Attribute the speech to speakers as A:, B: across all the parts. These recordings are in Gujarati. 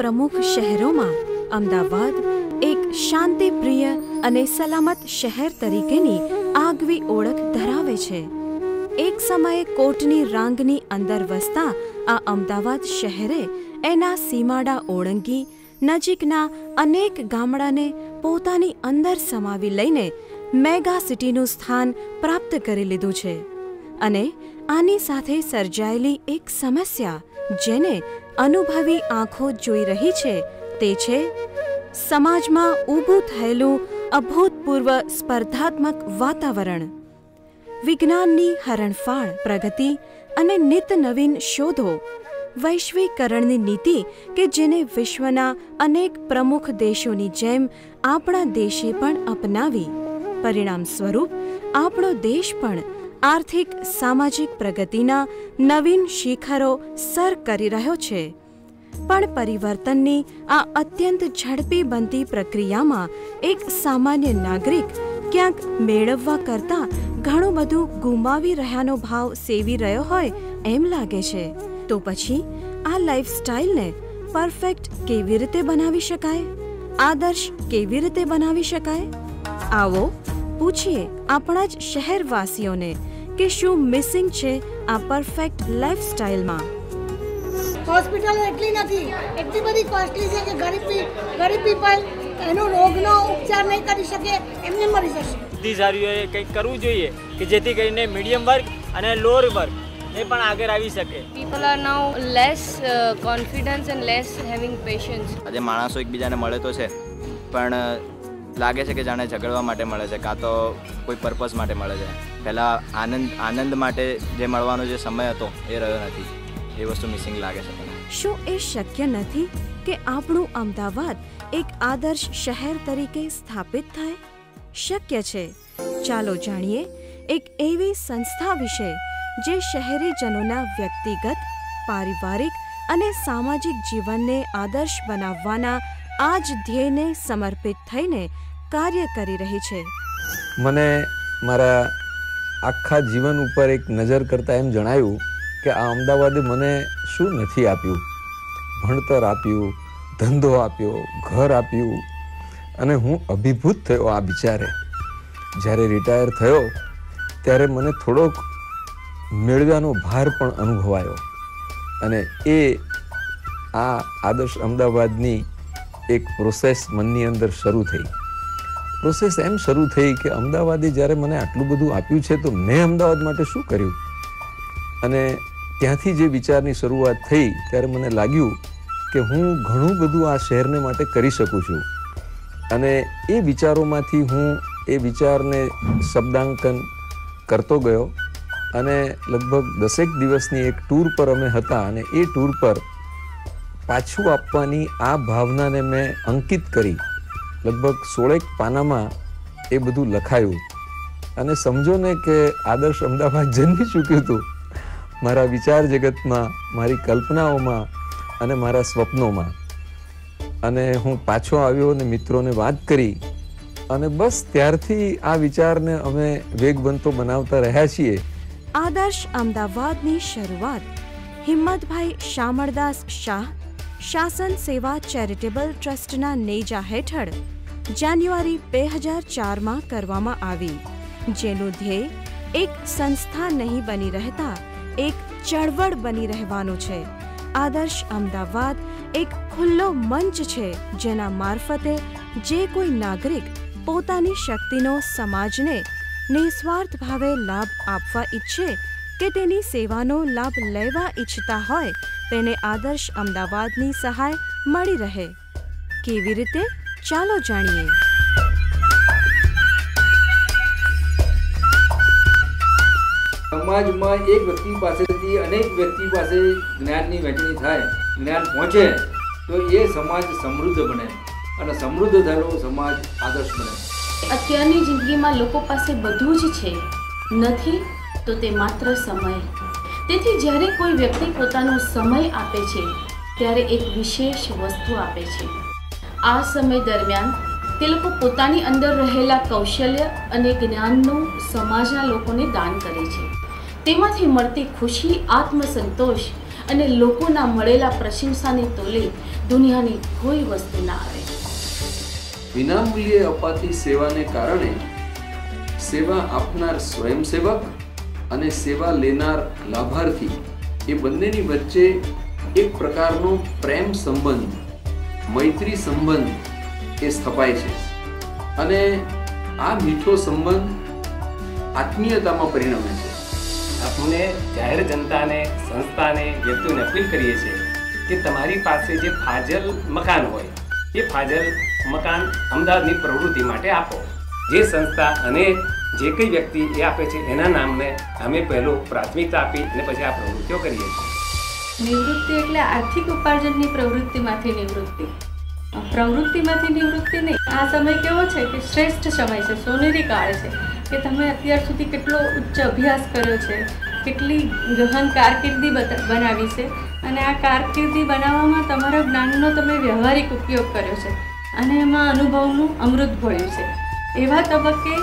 A: પ્રમુખ શહેરોમાં અમદાવાદ એક શાંતિપ્રિય અને સલામત શહેર તરીકેની આગવી ઓળખ ધરાવે છે. એક સમયે કોટની રાંગની અંદર વસતા આ અમદાવાદ શહેરે એના સીમાડા ઓળંગી નજીકના અનેક ગામડાને પોતાની અંદર સમાવી લઈને મેગા સિટીનું સ્થાન પ્રાપ્ત કરી લીધું છે. અને આની સાથે સર્જાયેલી એક સમસ્યા જેને અનુભવી આંખો જોઈ રહી છે તે છે સમાજમાં ઊભું થયેલું અભૂતપૂર્વ સ્પર્ધાત્મક વાતાવરણ. વિજ્ઞાનની હરણફાળ પ્રગતિ અને નિત નવીન શોધો, વૈશ્વિકરણની નીતિ કે જેને વિશ્વના અનેક પ્રમુખ દેશોની જેમ આપણા દેશે પણ અપનાવી. પરિણામ સ્વરૂપ આપણો દેશ પણ આર્થિક સામાજિક પ્રગતિના નવીન શિખરો સર કરી રહ્યો છે. પણ પરિવર્તનની આ અત્યંત ઝડપી બનતી પ્રક્રિયામાં એક સામાન્ય નાગરિક ક્યાંક મેળવવા કરતાં ઘણું બધું ગુમાવી રહ્યાનો ભાવ સેવી રહ્યો હોય એમ લાગે છે. તો પછી આ લાઈફસ્ટાઈલને પરફેક્ટ કેવી રીતે બનાવી શકાય? આદર્શ કેવી રીતે બનાવી શકાય? આવો પૂછીએ આપણા જ શહેરવાસીઓને કે શું મિસિંગ છે આ પરફેક્ટ લાઈફસ્ટાઈલમાં.
B: હોસ્પિટલ એટલી નથી, એટલી બધી કોસ્ટલી છે કે ગરીબ પીપલ એનો રોગનો ઉપચાર નહીં કરી શકે, એમને મરી જશે.
C: અધિકારીઓએ કંઈક કરવું જોઈએ કે જેથી કરીને મીડિયમ વર્ગ અને લોઅર વર્ગ એ પણ આગળ આવી શકે.
D: People are now less confident and less having patience.
E: આજે માણસો એકબીજાને મળે તો છે પણ લાગે છે કે જાણે ઝઘડવા માટે મળે છે કાં તો કોઈ પર્પઝ માટે મળે છે. પહેલાં આનંદ માટે જે મળવાનો જે સમય હતો એ રહ્યો નથી. એ વસ્તુ મિસિંગ લાગે છે.
A: શું એ શક્ય નથી કે આપણું અમદાવાદ એક આદર્શ શહેર તરીકે સ્થાપિત થાય? શક્ય છે. ચાલો જાણીએ એક એવી સંસ્થા વિશે જે શહેરીજનોના વ્યક્તિગત, પારિવારિક અને સામાજિક જીવનને આદર્શ બનાવવાના આ જ ધ્યેયને સમર્પિત થઈને કાર્ય કરી રહી છે.
F: મને મારા આખા જીવન ઉપર એક નજર કરતાં એમ જણાયું કે આ અમદાવાદે મને શું નથી આપ્યું. ભણતર આપ્યું, ધંધો આપ્યો, ઘર આપ્યું અને હું અભિભૂત થયો આ વિચારે. જ્યારે રિટાયર થયો ત્યારે મને થોડોક મેળવ્યાનો ભાર પણ અનુભવાયો અને એ આ આદર્શ અમદાવાદની એક પ્રોસેસ મનની અંદર શરૂ થઈ. પ્રોસેસ એમ શરૂ થઈ કે અમદાવાદે જ્યારે મને આટલું બધું આપ્યું છે તો મેં અમદાવાદ માટે શું કર્યું? અને ત્યાંથી જે વિચારની શરૂઆત થઈ ત્યારે મને લાગ્યું કે હું ઘણું બધું આ શહેરને માટે કરી શકું છું. અને એ વિચારોમાંથી હું એ વિચારને શબ્દાંકન કરતો ગયો અને લગભગ 10 દિવસની એક ટૂર પર અમે હતા અને એ ટૂર પર પાછું આપવાની આ ભાવનાને મેં અંકિત કરી. લગભગ 16 પાનામાં એ બધું લખાયું અને સમજો ને કે આદર્શ અમદાવાદ જન્મી ચૂક્યું હતું મારા વિચાર જગતમાં, મારી કલ્પનાઓમાં અને મારા સ્વપ્નોમાં. અને હું પાછો આવ્યો અને મિત્રોને વાત કરી અને બસ ત્યારથી આ વિચારને અમે વેગવંતો બનાવતા રહ્યા છીએ.
A: આદર્શ અમદાવાદની શરૂઆત હિંમતભાઈ શામળદાસ શાહ શાસન સેવા ચેરિટેબલ ટ્રસ્ટના નેજા હેઠળ જાન્યુઆરી 2004માં કરવામાં આવી, જેનું ધ્યેય એક સંસ્થા નહીં બની રહેતા એક ચળવળ બની રહેવાનું છે. આદર્શ અમદાવાદ એક ખુલ્લો મંચ છે જેના મારફતે જે કોઈ નાગરિક પોતાની શક્તિનો સમાજને નિસ્વાર્થ ભાવે લાભ આપવા ઈચ્છે કે તેની સેવાનો લાભ લેવા ઈચ્છતા હોય તેને આદર્શ અમદાવાદની સહાય મળી રહે. કેવી રીતે? ચાલો જાણીએ.
G: સમાજમાં એક વ્યક્તિ પાસેથી અનેક વ્યક્તિ પાસે જ્ઞાનની વહેંચણી થાય, જ્ઞાન પહોંચે તો એ સમાજ સમૃદ્ધ બને અને સમૃદ્ધ થયેલો સમાજ આદર્શ બને.
H: અત્યારની જિંદગીમાં લોકો પાસે બધું જ છે, નથી તો તે માત્ર સમય. તેથી જ્યારે કોઈ વ્યક્તિ પોતાનો સમય આપે છે ત્યારે એક વિશેષ વસ્તુ આપે છે. આ સમય દરમિયાન તે લોકો પોતાની અંદર રહેલા કૌશલ્ય અને જ્ઞાનનું સમાજના લોકોને દાન કરે છે. તેમાંથી મળતી ખુશી, આત્મસંતોષ અને લોકોના મળેલા પ્રશંસાને તોલે દુનિયાની કોઈ વસ્તુ ના આવે.
I: વિનામૂલ્યે અપાતી સેવાને કારણે સેવા આપનાર સ્વયંસેવક અને સેવા લેનાર લાભાર્થી એ બંનેની વચ્ચે એક પ્રકારનો પ્રેમ સંબંધ, મૈત્રી સંબંધ એ સ્થપાય છે અને આ મીઠો સંબંધ આત્મીયતામાં પરિણમે છે.
J: આપણે જાહેર જનતાને, સંસ્થાને, વ્યક્તિઓને અપીલ કરીએ છીએ કે તમારી પાસે જે ફાજલ મકાન હોય એ ફાજલ મકાન અમદાવાદની પ્રવૃત્તિ માટે આપો. જે સંસ્થા અને જે કંઈ વ્યક્તિ એ આપે છે એના નામને અમે પહેલું પ્રાથમિકતા આપી અને પછી આ પ્રવૃત્તિઓ કરીએ છીએ.
H: નિવૃત્તિ એટલે આર્થિક ઉપાર્જનની પ્રવૃત્તિમાંથી નિવૃત્તિ. પ્રવૃત્તિમાંથી નિવૃત્તિ નહીં. આ સમય કેવો છે કે શ્રેષ્ઠ સમય છે, સોનેરી કાળ છે કે તમે અત્યાર સુધી કેટલો ઉચ્ચ અભ્યાસ કર્યો છે, કેટલી ગહન કારકિર્દી બનાવી છે અને આ કારકિર્દી બનાવવામાં તમારા જ્ઞાનનો તમે વ્યવહારિક ઉપયોગ કર્યો છે અને એમાં અનુભવનું અમૃત ભળ્યું છે. એવા તબક્કે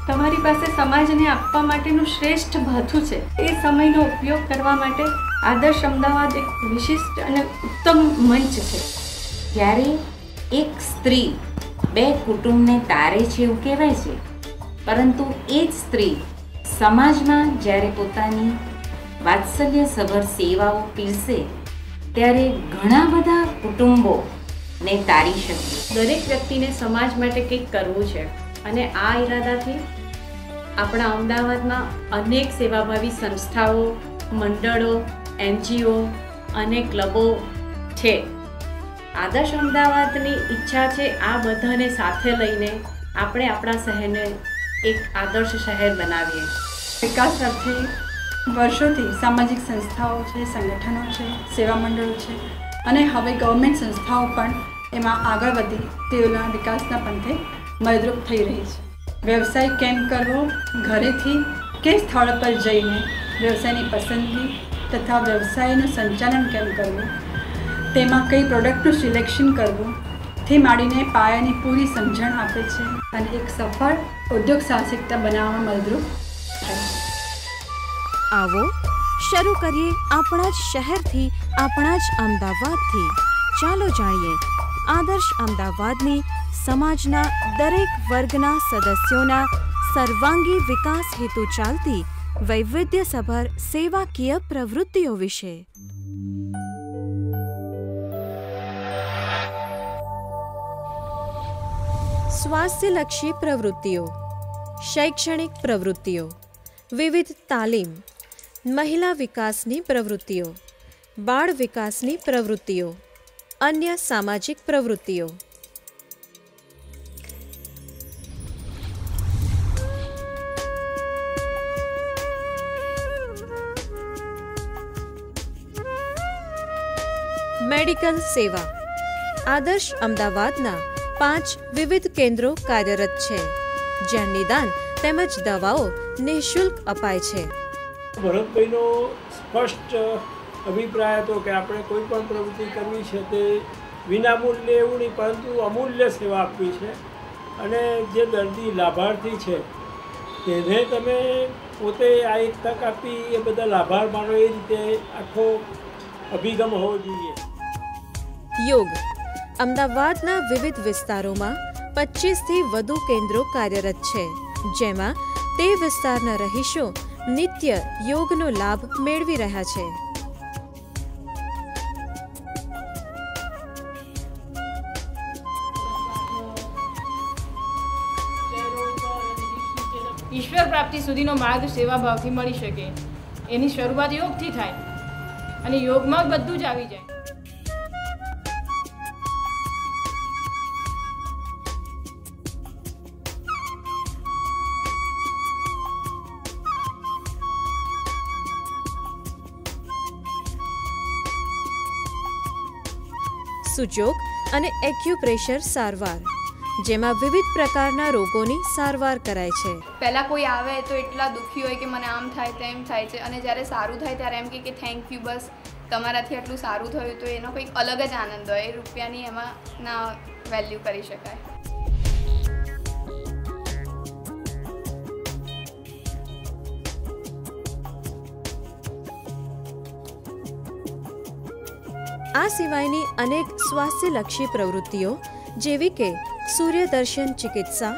H: તમારી પાસે સમાજને આપવા માટેનું શ્રેષ્ઠ ભાથું છે. એ સમયનો ઉપયોગ કરવા માટે આદર્શ અમદાવાદ એક વિશિષ્ટ અને ઉત્તમ મંચ છે.
K: જ્યારે એક સ્ત્રી 2 કુટુંબને તારે છે એવું કહેવાય છે, પરંતુ એ જ સ્ત્રી સમાજમાં જ્યારે પોતાની વાત્સલ્યસભર સેવાઓ પીરસે ત્યારે ઘણા બધા કુટુંબોને તારી શકે.
H: દરેક વ્યક્તિને સમાજ માટે કંઈક કરવું છે અને આ ઈરાદાથી આપણા અમદાવાદમાં અનેક સેવાભાવી સંસ્થાઓ, મંડળો, NGO અને ક્લબો છે. આદર્શ અમદાવાદની ઈચ્છા છે આ બધાને સાથે લઈને આપણે આપણા શહેરને એક આદર્શ શહેર બનાવીએ.
L: વિકાસ અર્થે વર્ષોથી સામાજિક સંસ્થાઓ છે, સંગઠનો છે, સેવા મંડળો છે અને હવે ગવર્મેન્ટ સંસ્થાઓ પણ એમાં આગળ વધી તેઓના વિકાસના પંથે મદદરૂપ થઈ રહી છે. વ્યવસાય કેમ કરવો, ઘરેથી કે સ્થળ પર જઈને વ્યવસાયની પસંદગી તથા વ્યવસાયનું સંચાલન કેમ કરવું, તેમાં કઈ પ્રોડક્ટનું સિલેક્શન કરવું થી માંડીને પાયાની પૂરી સમજણ આપે છે અને એક સફળ ઉદ્યોગ સાહસિકતા બનાવવામાં મદદરૂપ થાય છે.
A: આવો શરૂ કરીએ આપણા જ શહેરથી, આપણા જ અમદાવાદથી. ચાલો જાણીએ આદર્શ અમદાવાદની સમાજના દરેક વર્ગના સદસ્યોના સર્વાંગી વિકાસ હેતુ ચાલતી વૈવિધ્યસભર સેવાકીય પ્રવૃત્તિઓ વિશે. સ્વાસ્થ્યલક્ષી પ્રવૃત્તિઓ, શૈક્ષણિક પ્રવૃત્તિઓ, વિવિધ તાલીમ, મહિલા વિકાસની પ્રવૃત્તિઓ, બાળ વિકાસની પ્રવૃત્તિઓ, અન્ય સામાજિક પ્રવૃત્તિઓ. મેડિકલ સેવા. આદર્શ અમદાવાદના 5 વિવિધ કેન્દ્રો કાર્યરત છે, જ્યાં નિદાન તેમજ દવાઓ નિઃશુલ્ક અપાય છે.
M: ભરતભાઈનો સ્પષ્ટ અભિપ્રાય હતો કે આપણે કોઈ પણ પ્રવૃત્તિ કરવી છે તે વિનામૂલ્યે એવું નહીં પરંતુ અમૂલ્ય સેવા આપવી છે અને જે દર્દી લાભાર્થી છે તેને તમે પોતે આ એક તક આપી એ બધા લાભાર માનો એ રીતે આખો અભિગમ હોવો જોઈએ.
A: યોગ. અમદાવાદના વિવિધ વિસ્તારોમાં 25થી વધુ કેન્દ્રો કાર્યરત છે, જેમાં તે વિસ્તારના રહીશો નિત્ય યોગનો લાભ મેળવી રહ્યા છે.
N: ઈશ્વર પ્રાપ્તિ સુધીનો માર્ગ સેવાભાવથી મળી શકે. એની શરૂઆત યોગથી થાય અને યોગમાં બધું જ આવી જાય.
A: સુજોગ અને એક્યુપ્રેશર સારવાર, જેમાં વિવિધ પ્રકારના રોગોની સારવાર કરાય છે.
O: પહેલાં કોઈ આવે તો એટલા દુઃખી હોય કે મને આમ થાય તેમ થાય છે અને જ્યારે સારું થાય ત્યારે એમ કે થેન્ક યુ, બસ તમારાથી આટલું સારું થયું, તો એનો કંઈક અલગ જ આનંદ હોય. એ રૂપિયાની એમાં ના વેલ્યુ કરી શકાય.
A: આ સિવાયની અનેક સ્વાસ્થ્યલક્ષી પ્રવૃત્તિઓ જેવી કે સૂર્યદર્શન ચિકિત્સા,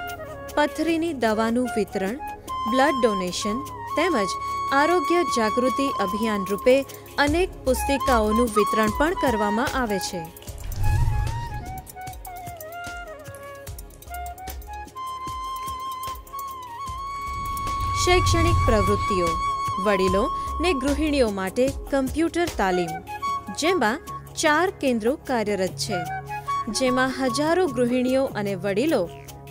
A: પથરીની દવાનું વિતરણ, બ્લડ ડોનેશન તેમજ આરોગ્ય જાગૃતિ અભિયાન રૂપે અનેક પુસ્તિકાઓનું વિતરણ પણ કરવામાં આવે છે. શૈક્ષણિક પ્રવૃત્તિઓ વડીલો ને ગૃહિણીઓ માટે કમ્પ્યુટર તાલીમ, જેમાં 4 કેન્દ્રો કાર્યરત છે, જેમાં હજારો ગૃહિણીઓ અને વડીલો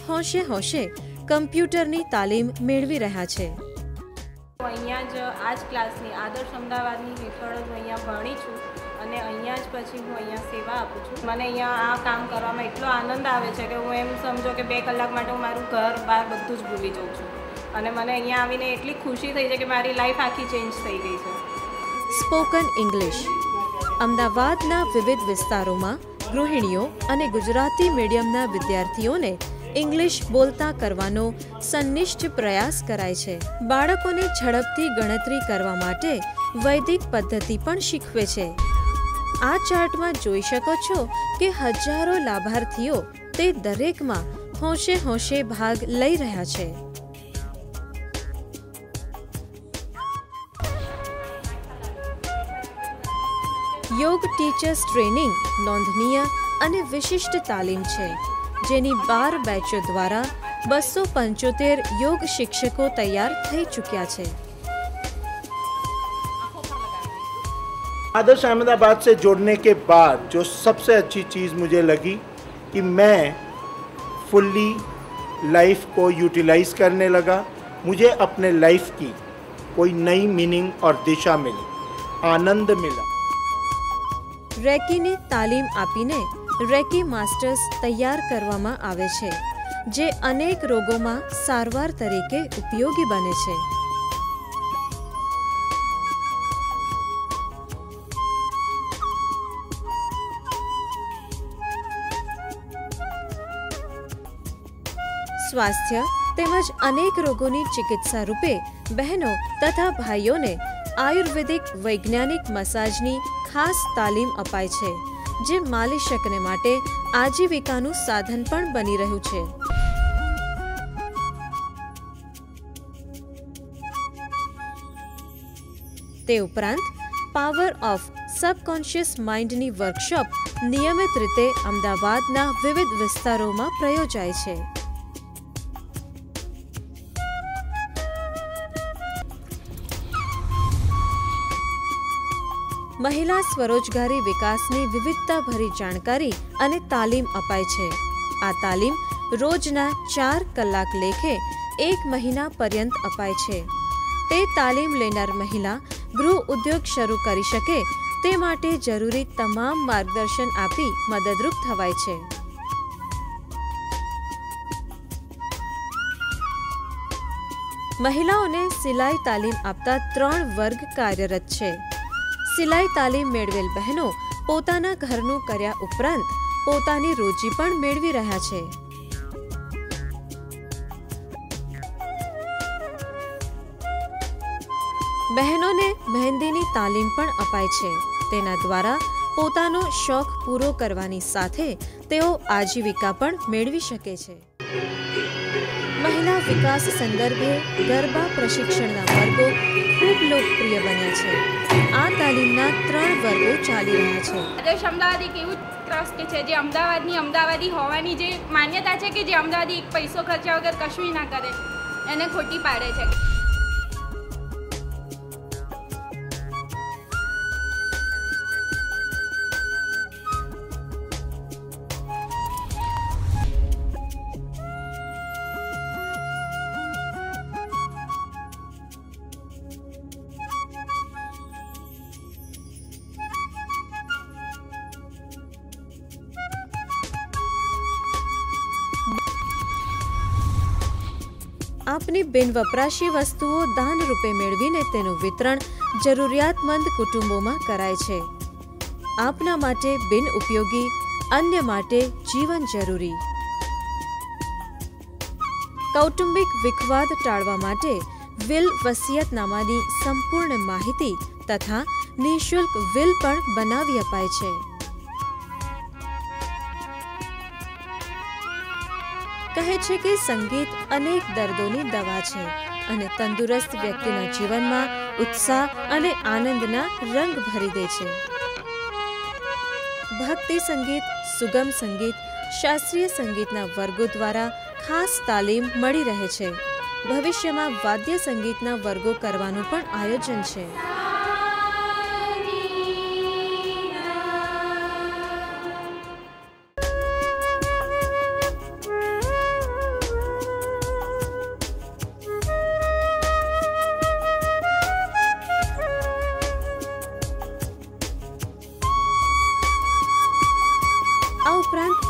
A: હોશે હોશે કમ્પ્યુટરની તાલીમ મેળવી રહ્યા છે.
P: અહીંયા જ આ જ ક્લાસની આદર્શ અમદાવાદની હેઠળ જ અહીંયા ભણી છું અને અહીંયા જ પછી હું અહીંયા સેવા આપું છું. મને અહીંયા આ કામ કરવામાં એટલો આનંદ આવે છે કે હું એમ સમજો કે 2 કલાક માટે હું મારું ઘર બહાર બધું જ ભૂલી જાઉં છું અને મને અહીંયા આવીને એટલી ખુશી થઈ છે કે મારી લાઈફ આખી ચેન્જ થઈ ગઈ છે.
A: સ્પોકન ઇંગ્લિશ અમદાવાદના વિવિધ વિસ્તારોમાં ગૃહિણીઓ અને ગુજરાતી મીડિયમના વિદ્યાર્થીઓને ઇંગ્લિશ બોલતા કરવાનો સંનિષ્ઠ પ્રયાસ કરાય છે. બાળકોને ઝડપથી ગણતરી કરવા માટે વૈદિક પદ્ધતિ પણ શીખવે છે. આ ચાર્ટમાં જોઈ શકો છો કે હજારો લાભાર્થીઓ તે દરેકમાં હોશે હોશે ભાગ લઈ રહ્યા છે. યોગ ટીચર્સ ટ્રેનિંગ નોંધનીય અને વિશિષ્ટ તાલીમ છે, જેની 12 બેચો દ્વારા 275 योग शिक्षकों तैयार થઈ ચૂક્યા છે.
Q: आदर्श अहमदाबाद से जुड़ने के बाद जो सबसे अच्छी चीज़ मुझे लगी कि मैं फुल्ली लाइफ को यूटिलाइज करने लगा. मुझे अपने लाइफ की कोई नई मीनिंग और दिशा मिली, आनंद मिला.
A: રેકીની તાલીમ આપીને રેકી માસ્ટર્સ તૈયાર કરવામાં આવે છે, જે અનેક રોગોમાં સારવાર તરીકે ઉપયોગી બને છે. સ્વાસ્થ્ય તેમજ અનેક રોગોની ચિકિત્સા રૂપે બહેનો તથા ભાઈઓને આયુર્વેદિક વૈજ્ઞાનિક મસાજની ખાસ તાલીમ અપાય છે, જે માલિશકને માટે આજીવિકાનું સાધન પણ બની રહ્યું છે. તે ઉપરાંત પાવર ઓફ સબકોન્શિયસ માઇન્ડની વર્કશોપ નિયમિત રીતે અમદાવાદના વિવિધ વિસ્તારોમાં પ્રયોજાય છે. મહિલા સ્વરોજગારી વિકાસની વિવિધતાભરી જાણકારી અને તાલીમ અપાય છે. આ તાલીમ રોજના 4 કલાક લેખે 1 મહિના પર્યંત અપાય છે. તે તાલીમ લેનાર મહિલા ગૃહ ઉદ્યોગ શરૂ કરી શકે તે માટે જરૂરી તમામ માર્ગદર્શન આપી મદદરૂપ થવાય છે. મહિલાઓને સિલાઈ તાલીમ આપતા 3 વર્ગ કાર્યરત છે. સિલાઈ તાલીમ મેળવેલ બહેનો પોતાના ઘરનું કર્યા ઉપરાંત પોતાની રોજી પણ મેળવી રહ્યા છે. બહેનોને મહેંદીની તાલીમ પણ અપાય છે. તેના દ્વારા પોતાનો શોખ પૂરો કરવાની સાથે તેઓ આજીવિકા પણ મેળવી શકે છે. મહિલા વિકાસ સંદર્ભે ગરબા પ્રશિક્ષણના વર્ગો ખૂબ લોકપ્રિય બન્યા છે. આ તાલીમના 3 વર્ગો ચાલી રહ્યા છે.
O: આદર્શ અમદાવાદ એક એવું ટ્રસ્ટ છે જે અમદાવાદી હોવાની જે માન્યતા છે કે જે અમદાવાદી એક પૈસો ખર્ચ્યા વગર કશું ના કરે એને ખોટી પાડે છે.
A: આપની બિનવપરાશી વસ્તુઓ દાન રૂપે મેળવીને તેનું વિતરણ જરૂરિયાતમંદ કુટુંબોમાં કરાય છે. આપના માટે બિનઉપયોગી, અન્ય માટે જીવન જરૂરી. કૌટુંબિક વિખવાદ ટાળવા માટે વિલ વસિયતનામાની સંપૂર્ણ માહિતી તથા નિઃશુલ્ક વિલ પણ બનાવી અપાય છે. કહે છે કે સંગીત અનેક દર્દોની દવા છે અને તંદુરસ્ત વ્યક્તિના જીવનમાં ઉત્સાહ અને આનંદના રંગ ભરી દે છે. ભક્તિ સંગીત, સુગમ સંગીત, શાસ્ત્રીય સંગીતના વર્ગો દ્વારા ખાસ તાલીમ મળી રહે છે. ભવિષ્યમાં વાદ્ય સંગીતના વર્ગો કરવાનું પણ આયોજન છે.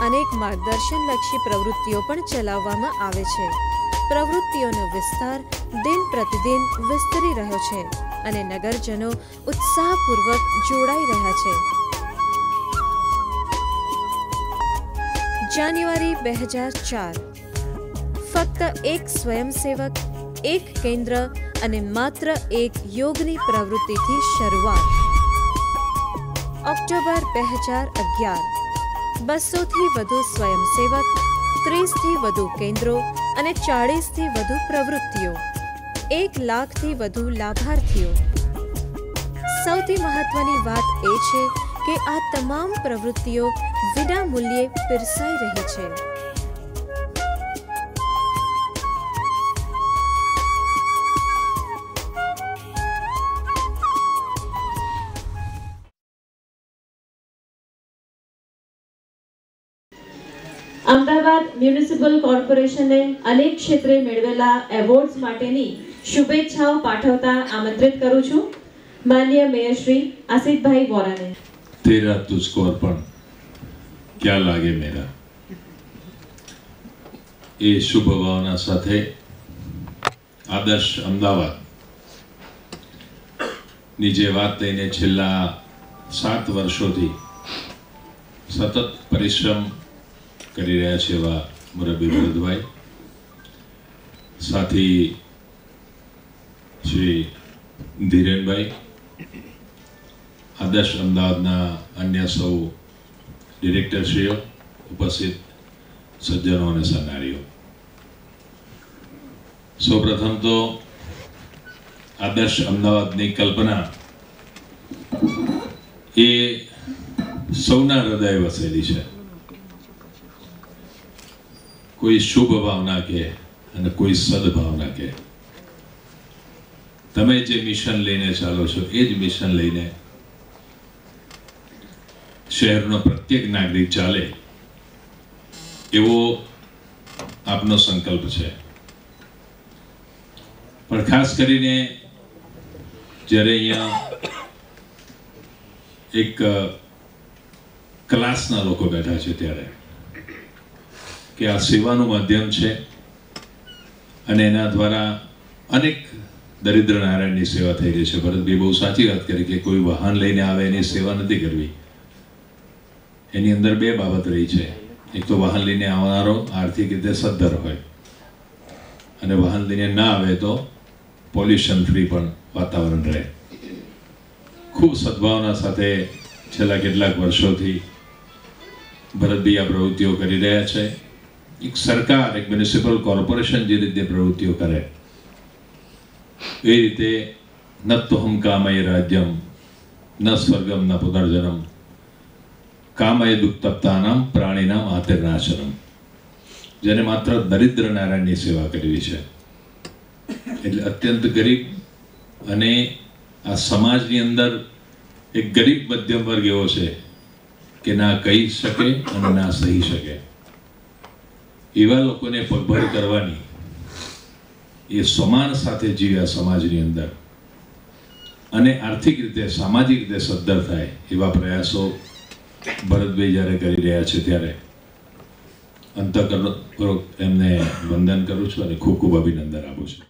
A: અનેક માર્ગદર્શનલક્ષી પ્રવૃત્તિઓ પણ ચલાવવામાં આવે છે. પ્રવૃત્તિઓનો વિસ્તાર દિન પ્રતિદિન વિસ્તરી રહ્યો છે અને નગરજનો ઉત્સાહપૂર્વક જોડાઈ રહ્યા છે. જાન્યુઆરી 2004 ફક્ત એક સ્વયંસેવક, એક કેન્દ્ર અને માત્ર એક યોગની પ્રવૃત્તિથી શરૂઆત. ઓક્ટોબર 2011 200થી વધુ સ્વયંસેવક, 30થી વધુ કેન્દ્રો અને 40થી વધુ પ્રવૃત્તિઓ, 1 લાખથી વધુ લાભાર્થીઓ. સૌથી મહત્વની વાત એ છે કે આ તમામ પ્રવૃત્તિઓ વિના મૂલ્યે પીરસાઈ રહી છે.
R: અમદાવાદ મ્યુનિસિપલ કોર્પોરેશને અનેક ક્ષેત્રે મેળવેલા એવોર્ડ્સ માટેની શુભેચ્છાઓ પાઠવતા આમંત્રિત કરું છું માનનીય મેયર શ્રી આસિફભાઈ વોરાને.
S: તેરા તુझको अर्पण क्या लागे मेरा એ શુભ ભાવના સાથે આદર્શ અમદાવાદ ની જે વાત લઈને છેલ્લા 7 વર્ષોથી સતત પરિશ્રમ કરી રહ્યા છે એવા મુરબ્બી ભરતભાઈ, સાથી શ્રી ધીરેનભાઈ, આદર્શ અમદાવાદના અન્ય સૌ ડિરેક્ટરશ્રીઓ, ઉપસ્થિત સજ્જનો અને સન્નારીઓ. સૌપ્રથમ તો આદર્શ અમદાવાદની કલ્પના એ સૌના હૃદય વસેલી છે. કોઈ શુભ ભાવના કે અને કોઈ સદભાવના કે તમે જે મિશન લઈને ચાલો છો એ જ મિશન લઈને શહેરનો પ્રત્યેક નાગરિક ચાલે એવો આપનો સંકલ્પ છે. પણ ખાસ કરીને જ્યારે અહીંયા એક ક્લાસના લોકો બેઠા છે ત્યારે કે આ સેવાનું માધ્યમ છે અને એના દ્વારા અનેક દરિદ્ર નારાયણની સેવા થઈ રહી છે. ભરતભાઈ બહુ સાચી વાત કરી કે કોઈ વાહન લઈને આવે એની સેવા નથી કરવી. એની અંદર 2 બાબત રહી છે. એક તો વાહન લઈને આવનારો આર્થિક રીતે સદ્ધર હોય અને વાહન લઈને ના આવે તો પોલ્યુશન ફ્રી પણ વાતાવરણ રહે. ખૂબ સદભાવના સાથે છેલ્લા કેટલાક વર્ષોથી ભરતભાઈ આ પ્રવૃત્તિઓ કરી રહ્યા છે. એક સરકાર, એક મ્યુનિસિપલ કોર્પોરેશન જે રીતે પ્રવૃત્તિઓ કરે એ રીતે નત્વહમ કામય રાજ્યમ ન સ્વર્ગમ ન પુનર્જન્મ કામય દુઃખતપ્તાનામ પ્રાણીનામ આતિર્નાશનમ, જેને માત્ર દરિદ્ર નારાયણની સેવા કરવી છે. એટલે અત્યંત ગરીબ અને આ સમાજની અંદર એક ગરીબ મધ્યમ વર્ગ એવો છે કે ના કહી શકે અને ના સહી શકે એવા લોકોને પગભર કરવાની, એ સમાન સાથે જીવ્યા સમાજની અંદર અને આર્થિક રીતે સામાજિક રીતે સદ્ધર થાય એવા પ્રયાસો ભરતભાઈ જ્યારે કરી રહ્યા છે ત્યારે અંતઃકરણપૂર્વક એમને વંદન કરું છું અને ખૂબ ખૂબ અભિનંદન આપું છું.